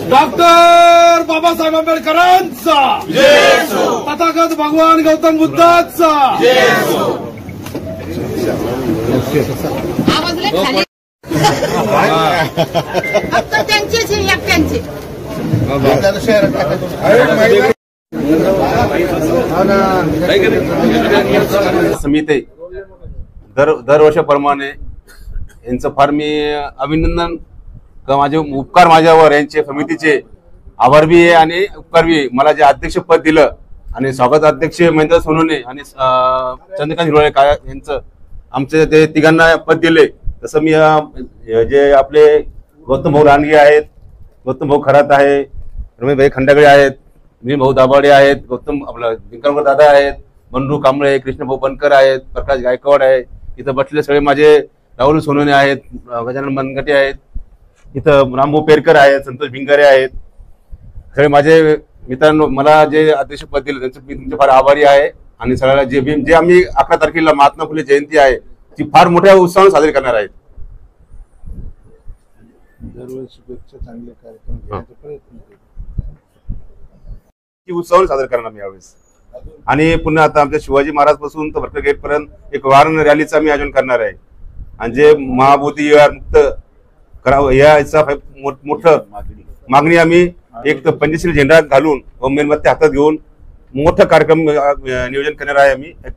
Doctor Babasaheb आंबेडकरांचा तथागत भगवान गौतम बुद्धाचा फक्त त्यांचेच एकट्यांचे समिती दरवर्षाप्रमाणे यांचं फार मी अभिनंदन माझे उपकार माझ्यावर यांचे समितीचे आभार बी आहे आणि उपकार बी आहे. मला जे अध्यक्षपद दिलं आणि स्वागत अध्यक्ष महेंद्र सोनवणे आणि चंद्रकांत हिरोळे काय यांचं आमचे ते तिघांना पद दिले. तसं मी जे आपले गौतम भाऊ लांडगे आहेत, गौतम भाऊ खरात आहे, रमेश भाई खंडागळे आहेत, मी भाऊ दाभाडे आहेत, गौतम आपला विक्रमकर दादा आहेत, बंडू कांबळे, कृष्णभाऊ बनकर आहेत, प्रकाश गायकवाड आहे, इथं बसले सगळे माझे राहुल सोनवणे आहेत, गजानन मनगटे आहेत, इथं रामभाऊ पेरकर आहेत, संतोष भिंगारे आहेत, सगळे माझे मित्रांनो. मला जे अध्यक्षपद दिलं त्यांचं मी तुमचे फार आभारी आहे. आणि सगळ्याला जे आम्ही 11 तारखेला महात्मा फुले जयंती आहे ती फार मोठ्या उत्साहाने साजरी करणार आहेत. दरवर्षीपेक्षा चांगले कार्यक्रम घेण्याचा प्रयत्न उत्साहाने साजरा करणार मी यावेळेस. आणि पुन्हा आता आमच्या शिवाजी महाराज पासून तर भटकर गेट पर्यंत एक वाहन रॅलीचं आम्ही आयोजन करणार आहे. आणि जे महाभूती मुक्त करावं याचा मोठं मागणी आम्ही एक तर पंचशील झेंडा घालून व मेणबत्ती हातात घेऊन मोठा कार्यक्रम नियोजन करणार आहे.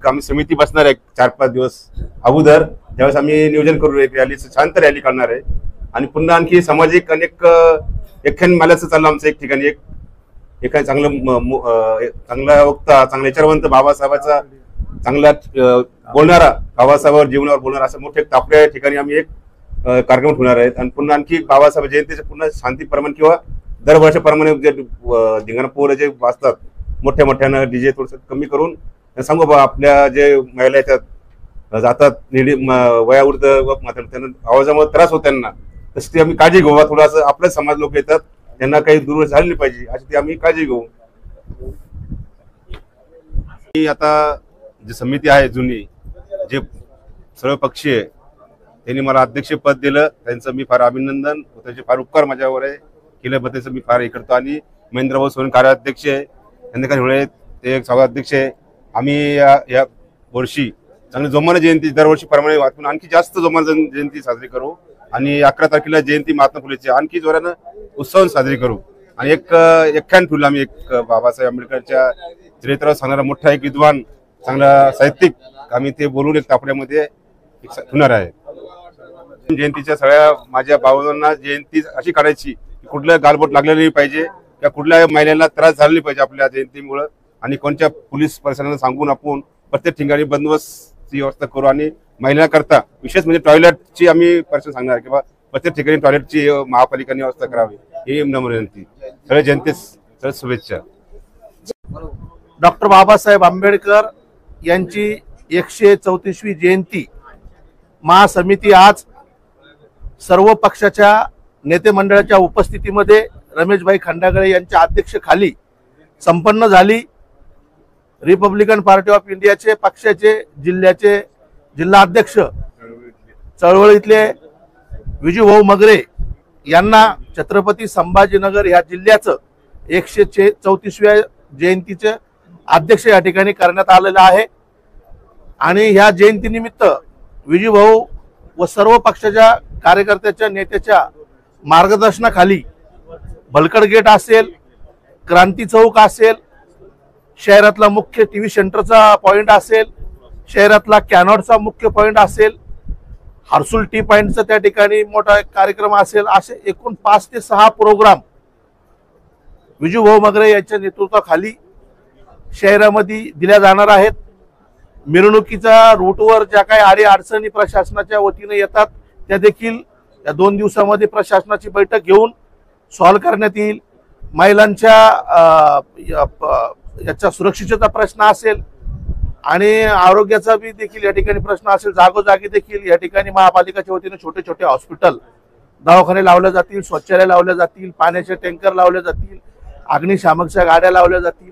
आम्ही समिती बसणार आहे 4-5 दिवस अगोदर. त्यावेळेस आम्ही नियोजन करू एक रॅलीचं शांत रॅली करणार आहे. आणि पुन्हा आणखी सामाजिक अनेक एकख्यान मालाचं चाललं आमचं एक ठिकाणी एक चांगला वक्ता, चांगला विचारवंत, बाबासाहेबाचा चांगला बोलणारा, बाबासाहेबांवर जीवनावर बोलणारा असं मोठे आपल्या ठिकाणी आम्ही एक कार्यक्रम ठेवणार आहेत. आणि पुन्हा आणखी बाबासाहेब जयंतीचे पुन्हा शांतीप्रमाणे किंवा दरवर्षाप्रमाणे जे धिंगाणा पोरं जे वाचतात मोठ्या मोठ्यानं डीजे थोडंसं कमी करून सांगू बाबा आपल्या जे महिला याच्यात जातात वयावृद्ध व त्यांना आवाजामुळे त्रास होत त्यांना तशी ती आम्ही काळजी घेऊ. थोडंसं आपले समाज लोक येतात त्यांना काही दूर झाली नाही पाहिजे अशी ती आम्ही काळजी घेऊ. आता जी समिती आहे जुनी जे सर्वपक्षीय त्यांनी मला अध्यक्षपद दिलं त्यांचं मी फार अभिनंदन, त्याचे फार उपकार माझ्यावर आहे केल्याबद्दल मी फार हे करतो. आणि महेंद्रभाऊ सोनवणे कार्याध्यक्ष आहे, चंद्रकांत हिरोळे ते एक स्वागताध्यक्ष आहे. आम्ही या वर्षी चांगली जोमाने जयंती दरवर्षीप्रमाणे वाचून आणखी जास्त जोमाने जयंती साजरी करू. आणि 11 तारखेला जयंती महात्मा फुलेची आणखी जोरानं उत्सव साजरी करू. आणि एक एकख्यान ठेवलं आम्ही एक बाबासाहेब आंबेडकरच्या चरित्रावर सांगणारा मोठा एक विद्वान चांगला साहित्यिक आम्ही ते बोलून एक तापड्यामध्ये ठेवणार आहे. जयंतीच्या सगळ्या माझ्या भावनांना जयंती अशी काढायची कुठलं गालबोट लागलेलं नाही पाहिजे किंवा कुठल्या महिलांना त्रास झाला नाही पाहिजे आपल्या जयंतीमुळे. आणि कोणत्या पोलीस प्रशासनाला सांगून आपण प्रत्येक ठिकाणी बंदोबस्तची व्यवस्था करू. आणि महिला करता विशेष म्हणजे टॉयलेटची आम्ही प्रश्न सांगणार किंवा प्रत्येक ठिकाणी टॉयलेटची महापालिकांनी व्यवस्था करावी ही नम्र विनंती. सगळ्या जनतेस सगळ्या शुभेच्छा. डॉक्टर बाबासाहेब आंबेडकर यांची 134वी जयंती महासमिती आज सर्व पक्षाच्या नेते मंडळाच्या उपस्थितीमध्ये रमेशभाई खंडागळे यांच्या अध्यक्षतेखाली संपन्न झाली. रिपब्लिकन पार्टी ऑफ इंडियाचे पक्षाचे जिल्हा अध्यक्ष चळवळीतले विजूभाऊ मगरे यांना छत्रपती संभाजीनगर या जिल्ह्याचं 134व्या जयंतीचे अध्यक्ष या ठिकाणी करण्यात आलेलं आहे. आणि ह्या जयंतीनिमित्त विजूभाऊ व सर्व पक्षाच्या कार्यकर्त्याच्या नेत्याच्या मार्गदर्शनाखाली भलकड गेट असेल, क्रांती चौक असेल, शहरातला मुख्य टीव्ही सेंटरचा पॉइंट असेल, शहरातला कॅनॉटचा मुख्य पॉइंट असेल, हर्सुल टी पॉइंटचा त्या ठिकाणी मोठा कार्यक्रम असेल, असे एकूण 5 ते 6 प्रोग्राम विजूभाऊ मगरे यांच्या नेतृत्वाखाली शहरामध्ये दिल्या जाणार आहेत. मिरवणुकीच्या रूटवर ज्या काही अडीअडचणी प्रशासनाच्या वतीने येतात त्या देखील या 2 दिवसामध्ये प्रशासनाची बैठक घेऊन सॉल्व्ह करण्यात येईल. महिलांच्या याचा सुरक्षिततेचा प्रश्न असेल आणि आरोग्याचा बी देखील या ठिकाणी प्रश्न असेल. जागोजागी देखील या ठिकाणी महापालिकेच्या वतीने छोटे छोटे हॉस्पिटल, दवाखाने लावले जातील, शौचालय लावले जातील, पाण्याचे टँकर लावले जातील अग्निशामकच्या गाड्या लावल्या जातील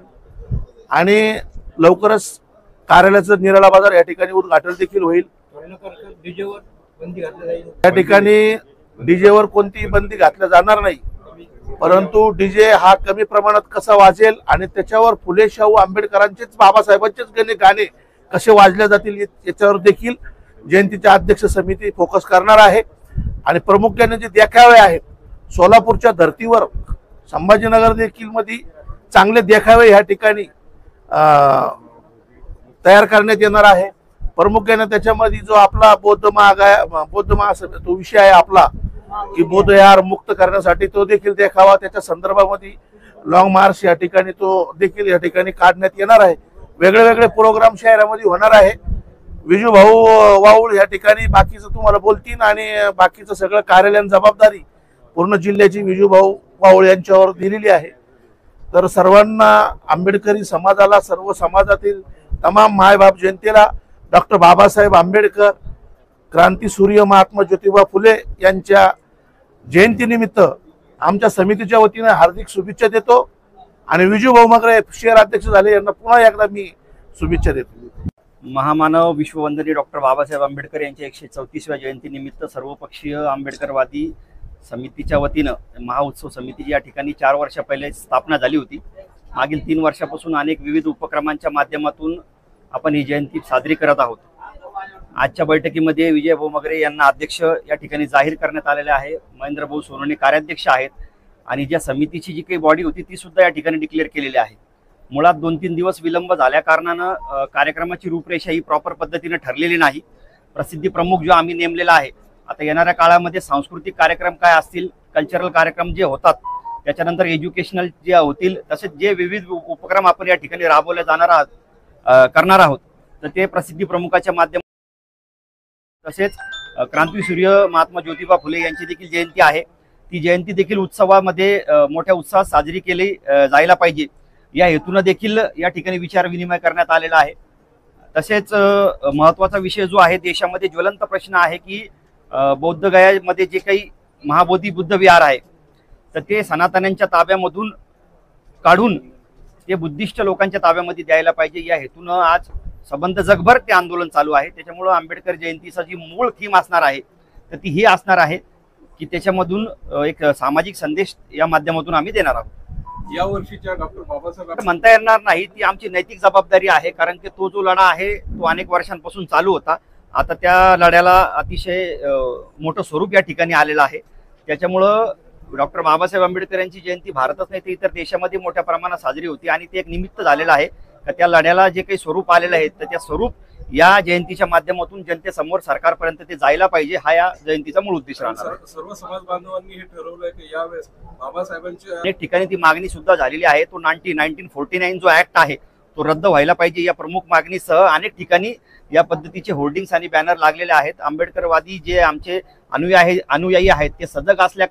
आणि लवकरच कार्यालयाचं निराळा बाजार या ठिकाणी उद्घाटन देखील होईल। या ठिकाणी डीजेवर कोणतीही बंदी घातल्या जाणार नाही, परंतु डीजे हा कमी प्रमाणात कसा वाजेल आणि त्याच्यावर फुले शाहू आंबेडकरांचेच बाबासाहेबांचेच गाणे कसे वाजले जातील याच्यावर देखील जयंतीच्या अध्यक्ष समिती फोकस करणार आहे। आणि प्रामुख्याने जे देखावे आहेत सोलापूरच्या धर्तीवर संभाजीनगर देखील मध्ये चांगले देखावे या ठिकाणी तयार करण्यात येणार आहे। प्रामुख्याने त्याच्यामध्ये जो आपला बौद्ध महासभा तो विषय आहे आपला की बौद्ध विहार मुक्त करण्यासाठी तो देखील देखावा त्याच्या संदर्भामध्ये लॉंग मार्च या ठिकाणी तो देखील या ठिकाणी काढण्यात येणार आहे। वेगळे वेगळे प्रोग्राम शहरामध्ये होणार आहे। विजू भाऊ वाऊळ या ठिकाणी बाकीचं तुम्हाला बोलतील आणि बाकीचं सगळं कार्यालयीन जबाबदारी पूर्ण जिल्ह्याची विजू भाऊ वाऊळ यांच्यावर दिलेली आहे। तर सर्वांना आंबेडकरी समाजाला सर्व समाजातील तमाम मायबाप जनतेला डॉक्टर बाबासाहेब आंबेडकर क्रांतीसूर्य महात्मा ज्योतिबा फुले यांच्या जयंतीनिमित्त आमच्या समितीच्या वतीने हार्दिक शुभेच्छा देतो आणि विजू भाऊ मगरे शहर अध्यक्ष झाले यांना पुन्हा एकदा मी शुभेच्छा देतो। महामानव विश्ववंदनीय डॉक्टर बाबासाहेब आंबेडकर यांच्या 134व्या जयंतीनिमित्त सर्वपक्षीय आंबेडकरवादी समितीच्या वतीनं महाउत्सव समिती या ठिकाणी 4 वर्ष पहिले स्थापना झाली होती। मागील 3 वर्षापासून अनेक विविध उपक्रमांच्या माध्यमातून आपण ही जयंती साजरी करत आहोत। आजच्या बैठकीमध्ये विजय भाऊ मगरे यांना अध्यक्ष या ठिकाणी जाहीर करण्यात आलेले आहे। महेंद्र भाऊ सोनवणे कार्याध्यक्ष आहेत आणि ज्या समितीची जी काही बॉडी होती ती सुद्धा या ठिकाणी डिक्लेअर केलेली आहे। मुळात 2-3 दिवस विलंब झाल्या कारणानं कार्यक्रमाची रूपरेषा ही प्रॉपर पद्धतीने ठरलेली नाही। प्रसिद्धी प्रमुख जो आम्ही नेमलेला आहे, आता येणाऱ्या काळामध्ये सांस्कृतिक कार्यक्रम काय असतील, कल्चरल कार्यक्रम जे होतात, त्याच्यानंतर एज्युकेशनल जे होतील, तसेच जे विविध उपक्रम आपण या ठिकाणी राबवले करणार आहोत तर ते प्रसिद्धी प्रमुखाच्या माध्यमातून तसेच क्रांतीसूर्य महात्मा ज्योतिबा फुले यांची देखील जयंती आहे। ती जयंती देखील उत्सवामध्ये मोठ्या उत्साहात साजरी केली जायला पाहिजे या हेतूने देखील या ठिकाणी विचार विनिमय करण्यात आलेला आहे। तसेच महत्त्वाचा विषय जो आहे, देशामध्ये ज्वलंत प्रश्न आहे की बौद्ध गयामध्ये जे काही महाबोधी बुद्ध विहार आहे तर ते सनातन्यांच्या ताब्यामधून काढून ते बुद्धिस्ट लोकांच्या ताब्यामध्ये द्यायला पाहिजे या हेतून आज संबंध जगभर ते आंदोलन चालू आहे। त्याच्यामुळे आंबेडकर जयंतीचा जी मूळ थीम असणार आहे तर ती ही असणार आहे की त्याच्यामधून एक सामाजिक संदेश या माध्यमातून आम्ही देणार आहोत। या वर्षीच्या डॉक्टर बाबासाहेब म्हणता येणार नाही, ती आमची नैतिक जबाबदारी आहे, कारण की तो जो लढा आहे तो अनेक वर्षांपासून चालू होता। आता त्या लढ्याला अतिशय मोठं स्वरूप या ठिकाणी आलेलं आहे। त्याच्यामुळं डॉक्टर बाबासाहेब आंबेडकर यांची जयंती भारतच नाही तर इतर देशामध्ये मोठ्या प्रमाणात साजरी होती आणि ते एक निमित्त झालेलं आहे का त्या लढ्याला जे काही स्वरूप आलेलं आहे तर त्या स्वरूप या जयंतीच्या माध्यमातून जनतेसमोर सरकारपर्यंत ते जायला पाहिजे, हा या जयंतीचा मूळ उद्देश राहणार आहे। सर्व समाज बांधवांनी हे ठरवलंय की यावेळेस बाबासाहेबांच्या अनेक ठिकाणी ती मागणी सुद्धा झालेली आहे। तो 1949 जो ऍक्ट आहे तो रद्द व्हायला पाहिजे या प्रमुख मागणीसह अनेक ठिकाणी या पद्धतीचे होर्डिंग्स आणि बॅनर लागलेले आहेत। आंबेडकरवादी जे आमचे अनुयायी आहेत ते सजग असल्या